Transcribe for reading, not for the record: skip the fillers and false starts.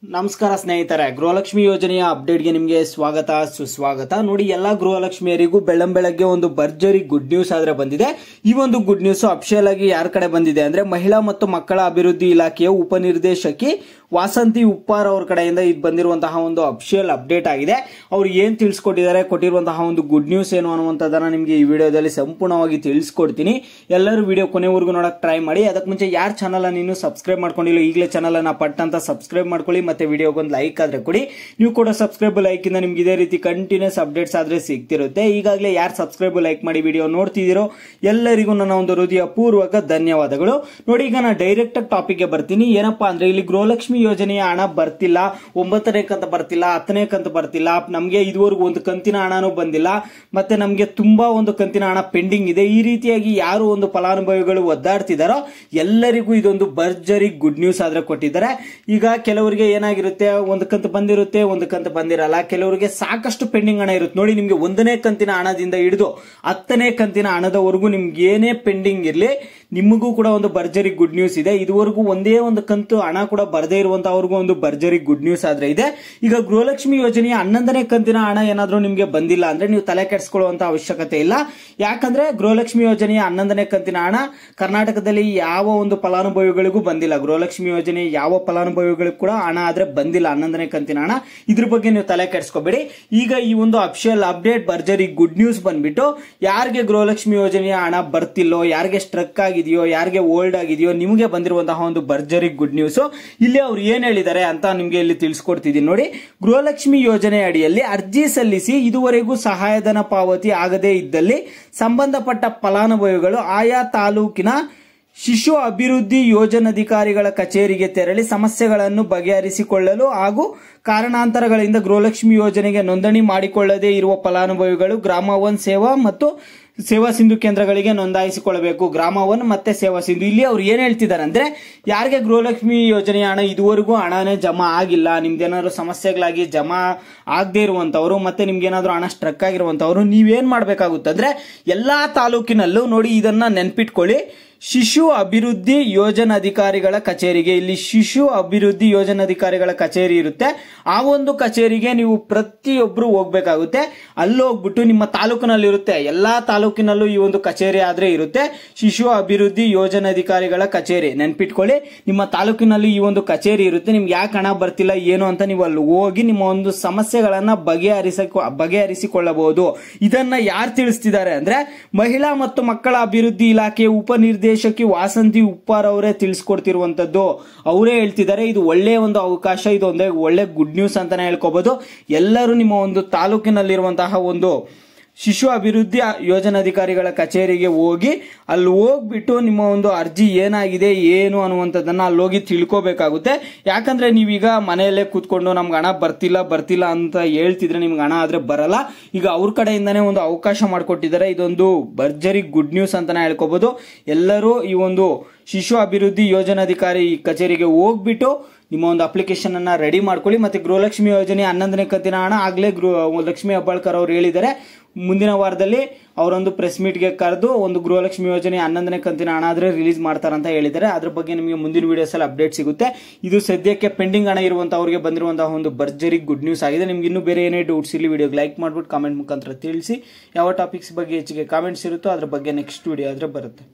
ನಮಸ್ಕಾರ ಸ್ನೇಹಿತರೆ, ಗೃಹಲಕ್ಷ್ಮಿ ಯೋಜನೆಯ ಅಪ್ಡೇಟ್ಗೆ ನಿಮಗೆ ಸ್ವಾಗತ ಸುಸ್ವಾಗತ. ನೋಡಿ, ಎಲ್ಲಾ ಗೃಹಲಕ್ಷ್ಮಿಯರಿಗೂ ಬೆಳ್ಳಂಬೆಳಗ್ಗೆ ಒಂದು ಭರ್ಜರಿ ಗುಡ್ ನ್ಯೂಸ್ ಆದ್ರೆ ಬಂದಿದೆ. ಈ ಒಂದು ಗುಡ್ ನ್ಯೂಸ್ ಅಫಿಷಿಯಲ್ ಆಗಿ ಯಾರ ಕಡೆ ಬಂದಿದೆ ಅಂದ್ರೆ ಮಹಿಳಾ ಮತ್ತು ಮಕ್ಕಳ ಅಭಿವೃದ್ಧಿ ಇಲಾಖೆಯ ಉಪನಿರ್ದೇಶಕಿ ವಾಸಂತಿ ಉಪ್ಪಾರ್ ಅವ್ರ ಕಡೆಯಿಂದ ಇದು ಬಂದಿರುವಂತಹ ಒಂದು ಅಫಿಷಿಯಲ್ ಅಪ್ಡೇಟ್ ಆಗಿದೆ. ಅವ್ರು ಏನ್ ತಿಳಿಸ್ಕೊಟ್ಟಿದ್ದಾರೆ, ಕೊಟ್ಟಿರುವಂತಹ ಒಂದು ಗುಡ್ ನ್ಯೂಸ್ ಏನು ಅನ್ನುವಂಥದ್ದನ್ನ ನಿಮಗೆ ಈ ವಿಡಿಯೋದಲ್ಲಿ ಸಂಪೂರ್ಣವಾಗಿ ತಿಳಿಸ್ಕೊಡ್ತೀನಿ. ಎಲ್ಲರೂ ವಿಡಿಯೋ ಕೊನೆವರೆಗೂ ನೋಡಕ್ ಟ್ರೈ ಮಾಡಿ. ಅದಕ್ಕೆ ಮುಂಚೆ ಯಾರ ಚಾನಲ್ ಅನ್ನು ಇನ್ನೂ ಸಬ್ಸ್ಕ್ರೈಬ್ ಮಾಡ್ಕೊಂಡಿಲ್ಲ, ಈಗಲೇ ಚಾನಲ್ ಅನ್ನ ಪಟ್ ಅಂತ ಸಬ್ಸ್ಕ್ರೈಬ್ ಮಾಡ್ಕೊಳ್ಳಿ. ಮತ್ತೆ ವಿಡಿಯೋಗೆ ಒಂದು ಲೈಕ್ ಆದ್ರೆ ಕೊಡಿ. ನೀವು ಕೂಡ ಸಬ್ಸ್ಕ್ರೈಬ್ ಲೈಕ್ ಇಂದ ನಿಮ್ಗೆ ಇದೇ ರೀತಿ ಕಂಟಿನ್ಯೂಸ್ ಅಪ್ಡೇಟ್ಸ್ ಆದ್ರೆ ಸಿಗ್ತಿರುತ್ತೆ. ಈಗಾಗಲೇ ಯಾರು ಸಬ್ಸ್ಕ್ರೈಬ್ ಲೈಕ್ ಮಾಡಿ ವಿಡಿಯೋ ನೋಡ್ತಿದ್ದೀರೋ ಎಲ್ಲರಿಗೂ ನನ್ನ ಒಂದು ಹೃದಯ ಪೂರ್ವಕ ಧನ್ಯವಾದಗಳು. ನೋಡಿ, ಈಗ ನಾನು ಡೈರೆಕ್ಟ್ ಟಾಪಿಕ್ ಗೆ ಬರ್ತೀನಿ. ಏನಪ್ಪಾ ಅಂದ್ರೆ ಇಲ್ಲಿ ಗೃಹಲಕ್ಷ್ಮಿ ಯೋಜನೆಯ ಹಣ ಬರ್ತಿಲ್ಲ, 9ನೇ ಕಂತು ಬರ್ತಿಲ್ಲ, 10ನೇ ಕಂತು ಬರ್ತಿಲ್ಲ, ನಮ್ಗೆ ಇದುವರೆಗೂ ಒಂದು ಕಂತಿನ ಹಣನೂ ಬಂದಿಲ್ಲ, ಮತ್ತೆ ನಮ್ಗೆ ತುಂಬಾ ಒಂದು ಕಂತಿನ ಹಣ ಪೆಂಡಿಂಗ್ ಇದೆ. ಈ ರೀತಿಯಾಗಿ ಯಾರು ಒಂದು ಫಲಾನುಭವಿಗಳು ಒದ್ದಾಡ್ತಿದಾರೋ ಎಲ್ಲರಿಗೂ ಇದೊಂದು ಭರ್ಜರಿ ಗುಡ್ ನ್ಯೂಸ್ ಆದ್ರೆ ಕೊಟ್ಟಿದ್ದಾರೆ. ಈಗ ಕೆಲವರಿಗೆ ಏನಾಗಿರುತ್ತೆ, ಒಂದು ಕಂತು ಬಂದಿರುತ್ತೆ, ಒಂದು ಕಂತು ಬಂದಿರಲ್ಲ. ಕೆಲವರಿಗೆ ಸಾಕಷ್ಟು ಪೆಂಡಿಂಗ್ ಹಣ ಇರುತ್ತೆ. ನೋಡಿ, ನಿಮ್ಗೆ 1ನೇ ಕಂತಿನ ಹಣದಿಂದ ಹಿಡಿದು 10ನೇ ಕಂತಿನ ಹಣದವರೆಗೂ ನಿಮ್ಗೆ ಏನೇ ಪೆಂಡಿಂಗ್ ಇರ್ಲಿ, ನಿಮಗೂ ಕೂಡ ಒಂದು ಭರ್ಜರಿ ಗುಡ್ ನ್ಯೂಸ್ ಇದೆ. ಇದುವರೆಗೂ ಒಂದೇ ಒಂದು ಕಂತು ಹಣ ಕೂಡ ಬರದೇ ಇರುವಂತವ್ರಿಗೂ ಒಂದು ಭರ್ಜರಿ ಗುಡ್ ನ್ಯೂಸ್ ಆದ್ರೆ ಇದೆ. ಈಗ ಗೃಹಲಕ್ಷ್ಮಿ ಯೋಜನೆಯ 11ನೇ ಕಂತಿನ ಹಣ ಏನಾದ್ರೂ ನಿಮ್ಗೆ ಬಂದಿಲ್ಲ ಅಂದ್ರೆ ನೀವು ತಲೆ ಕೆಡಿಸ್ಕೊಳ್ಳುವಂತ ಅವಶ್ಯಕತೆ ಇಲ್ಲ. ಯಾಕಂದ್ರೆ ಗೃಹಲಕ್ಷ್ಮಿ ಯೋಜನೆಯ 11ನೇ ಕಂತಿನ ಹಣ ಕರ್ನಾಟಕದಲ್ಲಿ ಯಾವ ಒಂದು ಫಲಾನುಭವಿಗಳಿಗೂ ಬಂದಿಲ್ಲ. ಗೃಹಲಕ್ಷ್ಮಿ ಯೋಜನೆ ಯಾವ ಫಲಾನುಭವಿಗಳಿಗೂ ಕೂಡ ಹಣ ಆದ್ರೆ ಬಂದಿಲ್ಲ 11ನೇ ಕಂತಿನ ಹಣ. ಇದ್ರ ಬಗ್ಗೆ ನೀವು ತಲೆ ಕೆಡಿಸ್ಕೋಬೇಡಿ. ಈಗ ಈ ಒಂದು ಅಫಿಷಿಯಲ್ ಅಪ್ಡೇಟ್ ಭರ್ಜರಿ ಗುಡ್ ನ್ಯೂಸ್ ಬಂದ್ಬಿಟ್ಟು ಯಾರಿಗೆ ಗೃಹಲಕ್ಷ್ಮಿ ಯೋಜನೆಯ ಹಣ ಬರ್ತಿಲ್ಲೋ, ಯಾರಿಗೆ ಸ್ಟ್ರಕ್ ಆಗಿದೆಯೋ, ಯಾರಿಗೆ ಓಲ್ಡ್ ಆಗಿದೆಯೋ, ನಿಮಗೆ ಬಂದಿರುವಂತಹ ಒಂದು ಭರ್ಜರಿ ಗುಡ್ ನ್ಯೂಸ್. ಇಲ್ಲಿ ಅವ್ರು ಏನ್ ಹೇಳಿದ್ದಾರೆ ಅಂತ ನಿಮ್ಗೆ ಇಲ್ಲಿ ತಿಳಿಸ್ಕೊಡ್ತಿದ್ದೀನಿ. ನೋಡಿ, ಗೃಹಲಕ್ಷ್ಮಿ ಯೋಜನೆ ಅಡಿಯಲ್ಲಿ ಅರ್ಜಿ ಸಲ್ಲಿಸಿ ಇದುವರೆಗೂ ಸಹಾಯಧನ ಪಾವತಿ ಆಗದೇ ಇದ್ದಲ್ಲಿ ಸಂಬಂಧಪಟ್ಟ ಫಲಾನುಭವಿಗಳು ಆಯಾ ತಾಲೂಕಿನ ಶಿಶು ಅಭಿವೃದ್ಧಿ ಯೋಜನಾಧಿಕಾರಿಗಳ ಕಚೇರಿಗೆ ತೆರಳಿ ಸಮಸ್ಯೆಗಳನ್ನು ಬಗೆಹರಿಸಿಕೊಳ್ಳಲು ಹಾಗೂ ಕಾರಣಾಂತರಗಳಿಂದ ಗೃಹಲಕ್ಷ್ಮಿ ಯೋಜನೆಗೆ ನೋಂದಣಿ ಮಾಡಿಕೊಳ್ಳದೇ ಇರುವ ಫಲಾನುಭವಿಗಳು ಗ್ರಾಮ 1 ಸೇವಾ ಮತ್ತು ಸೇವಾ ಸಿಂಧು ಕೇಂದ್ರಗಳಿಗೆ ನೋಂದಾಯಿಸಿಕೊಳ್ಳಬೇಕು. ಗ್ರಾಮ 1 ಮತ್ತೆ ಸೇವಾ ಸಿಂಧು. ಇಲ್ಲಿ ಅವ್ರು ಏನ್ ಹೇಳ್ತಿದ್ದಾರೆ ಅಂದ್ರೆ, ಯಾರಿಗೆ ಗೃಹಲಕ್ಷ್ಮಿ ಯೋಜನೆಯ ಹಣ ಇದುವರೆಗೂ ಹಣನೇ ಜಮಾ ಆಗಿಲ್ಲ, ನಿಮ್ದೇನಾದ್ರು ಸಮಸ್ಯೆಗಳಾಗಿ ಜಮಾ ಆಗದೆ ಇರುವಂತವ್ರು, ಮತ್ತೆ ನಿಮ್ಗೇನಾದ್ರು ಹಣ ಸ್ಟ್ರಕ್ ಆಗಿರುವಂತವ್ರು, ನೀವೇನ್ ಮಾಡ್ಬೇಕಾಗುತ್ತಂದ್ರೆ ಎಲ್ಲಾ ತಾಲೂಕಿನಲ್ಲೂ ನೋಡಿ, ಇದನ್ನ ನೆನ್ಪಿಟ್ಕೊಳ್ಳಿ, ಶಿಶು ಅಭಿವೃದ್ಧಿ ಯೋಜನಾಧಿಕಾರಿಗಳ ಕಚೇರಿಗೆ, ಇಲ್ಲಿ ಶಿಶು ಅಭಿವೃದ್ಧಿ ಯೋಜನಾಧಿಕಾರಿಗಳ ಕಚೇರಿ ಇರುತ್ತೆ. ಆ ಒಂದು ಕಚೇರಿಗೆ ನೀವು ಪ್ರತಿಯೊಬ್ರು ಹೋಗ್ಬೇಕಾಗುತ್ತೆ. ಅಲ್ಲಿ ಹೋಗ್ಬಿಟ್ಟು ನಿಮ್ಮ ತಾಲೂಕಿನಲ್ಲಿ ಇರುತ್ತೆ, ಎಲ್ಲಾ ತಾಲೂಕಿನಲ್ಲೂ ಈ ಒಂದು ಕಚೇರಿ ಆದ್ರೆ ಇರುತ್ತೆ, ಶಿಶು ಅಭಿವೃದ್ಧಿ ಯೋಜನಾಧಿಕಾರಿಗಳ ಕಚೇರಿ. ನೆನ್ಪಿಟ್ಕೊಳ್ಳಿ, ನಿಮ್ಮ ತಾಲೂಕಿನಲ್ಲಿ ಈ ಒಂದು ಕಚೇರಿ ಇರುತ್ತೆ. ನಿಮ್ಗೆ ಯಾಕೆ ಹಣ ಬರ್ತಿಲ್ಲ ಏನು ಅಂತ ನೀವು ಅಲ್ಲಿ ಹೋಗಿ ನಿಮ್ಮ ಒಂದು ಸಮಸ್ಯೆಗಳನ್ನ ಬಗೆಹರಿಸಿಕೊಳ್ಳಬಹುದು. ಇದನ್ನ ಯಾರು ತಿಳಿಸ್ತಿದ್ದಾರೆ ಅಂದ್ರೆ ಮಹಿಳಾ ಮತ್ತು ಮಕ್ಕಳ ಅಭಿವೃದ್ಧಿ ಇಲಾಖೆಯ ಉಪನಿರ್ದೇಶಕಿ ವಾಸಂತಿ ಉಪ್ಪಾರ್ ಅವರೇ ತಿಳಿಸ್ಕೊಡ್ತಿರುವಂತದ್ದು. ಅವರೇ ಹೇಳ್ತಿದ್ದಾರೆ, ಇದು ಒಳ್ಳೆ ಒಂದು ಅವಕಾಶ, ಇದು ಒಂದೇ ಒಳ್ಳೆ ಗುಡ್ ನ್ಯೂಸ್ ಅಂತಾನೆ ಹೇಳ್ಕೋಬಹುದು. ಎಲ್ಲರೂ ನಿಮ್ಮ ಒಂದು ತಾಲೂಕಿನಲ್ಲಿರುವಂತಹ ಒಂದು ಶಿಶು ಅಭಿವೃದ್ಧಿ ಯೋಜನಾಧಿಕಾರಿಗಳ ಕಚೇರಿಗೆ ಹೋಗಿ ಅಲ್ಲಿ ಹೋಗ್ಬಿಟ್ಟು ನಿಮ್ಮ ಒಂದು ಅರ್ಜಿ ಏನಾಗಿದೆ ಏನು ಅನ್ನುವಂಥದ್ದನ್ನ ಅಲ್ಲಿ ಹೋಗಿ ತಿಳ್ಕೋಬೇಕಾಗುತ್ತೆ. ಯಾಕಂದ್ರೆ ನೀವೀಗ ಮನೆಯಲ್ಲೇ ಕೂತ್ಕೊಂಡು ನಮ್ಗೆ ಹಣ ಬರ್ತಿಲ್ಲ ಅಂತ ಹೇಳ್ತಿದ್ರೆ ನಿಮ್ಗೆ ಹಣ ಆದ್ರೆ ಬರಲ್ಲ. ಈಗ ಅವ್ರ ಕಡೆಯಿಂದಾನೇ ಒಂದು ಅವಕಾಶ ಮಾಡಿಕೊಟ್ಟಿದ್ದಾರೆ. ಇದೊಂದು ಭರ್ಜರಿ ಗುಡ್ ನ್ಯೂಸ್ ಅಂತಾನೆ ಹೇಳ್ಕೋಬಹುದು. ಎಲ್ಲರೂ ಈ ಒಂದು ಶಿಶು ಅಭಿವೃದ್ಧಿ ಯೋಜನಾಧಿಕಾರಿ ಕಚೇರಿಗೆ ಹೋಗ್ಬಿಟ್ಟು ನಿಮ್ಮ ಒಂದು ಅಪ್ಲಿಕೇಶನ್ ಅನ್ನ ರೆಡಿ ಮಾಡ್ಕೊಳ್ಳಿ. ಮತ್ತೆ ಗೃಹಲಕ್ಷ್ಮಿ ಯೋಜನೆ 11ನೇ ಕಂತಿನ ಹಣ ಆಗ್ಲೇ ಲಕ್ಷ್ಮಿ ಹೆಬ್ಬಾಳ್ಕರ್ ಅವರು ಹೇಳಿದ್ದಾರೆ, ಮುಂದಿನ ವಾರದಲ್ಲಿ ಅವರೊಂದು ಪ್ರೆಸ್ ಮೀಟ್ಗೆ ಕರೆದು ಒಂದು ಗೃಹಲಕ್ಷ್ಮಿ ಯೋಜನೆ 11ನೇ ಕಂತಿನ ಹಣ ಆದ್ರೆ ರಿಲೀಸ್ ಮಾಡ್ತಾರಂತ ಹೇಳಿದ್ದಾರೆ. ಅದ್ರ ಬಗ್ಗೆ ನಿಮಗೆ ಮುಂದಿನ ವಿಡಿಯೋಸ್ ಅಲ್ಲಿ ಅಪ್ಡೇಟ್ ಸಿಗುತ್ತೆ. ಇದು ಸದ್ಯಕ್ಕೆ ಪೆಂಡಿಂಗ್ ಹಣ ಇರುವಂತವರಿಗೆ ಬಂದಿರುವಂತಹ ಒಂದು ಭರ್ಜರಿ ಗುಡ್ ನ್ಯೂಸ್ ಆಗಿದೆ. ನಿಮ್ಗೆ ಇನ್ನೂ ಬೇರೆ ಏನೇ ಡೌಟ್ಸ್ ಇಲ್ಲಿ ವಿಡಿಯೋಗೆ ಲೈಕ್ ಮಾಡ್ಬಿಟ್ಟು ಕಾಮೆಂಟ್ ಮುಖಾಂತರ ತಿಳಿಸಿ. ಯಾವ ಟಾಪಿಕ್ಸ್ ಬಗ್ಗೆ ಹೆಚ್ಚಿಗೆ ಕಾಮೆಂಟ್ಸ್ ಇರುತ್ತೋ ಅದ್ರ ಬಗ್ಗೆ ನೆಕ್ಸ್ಟ್ ವಿಡಿಯೋ ಆದ್ರೆ ಬರುತ್ತೆ.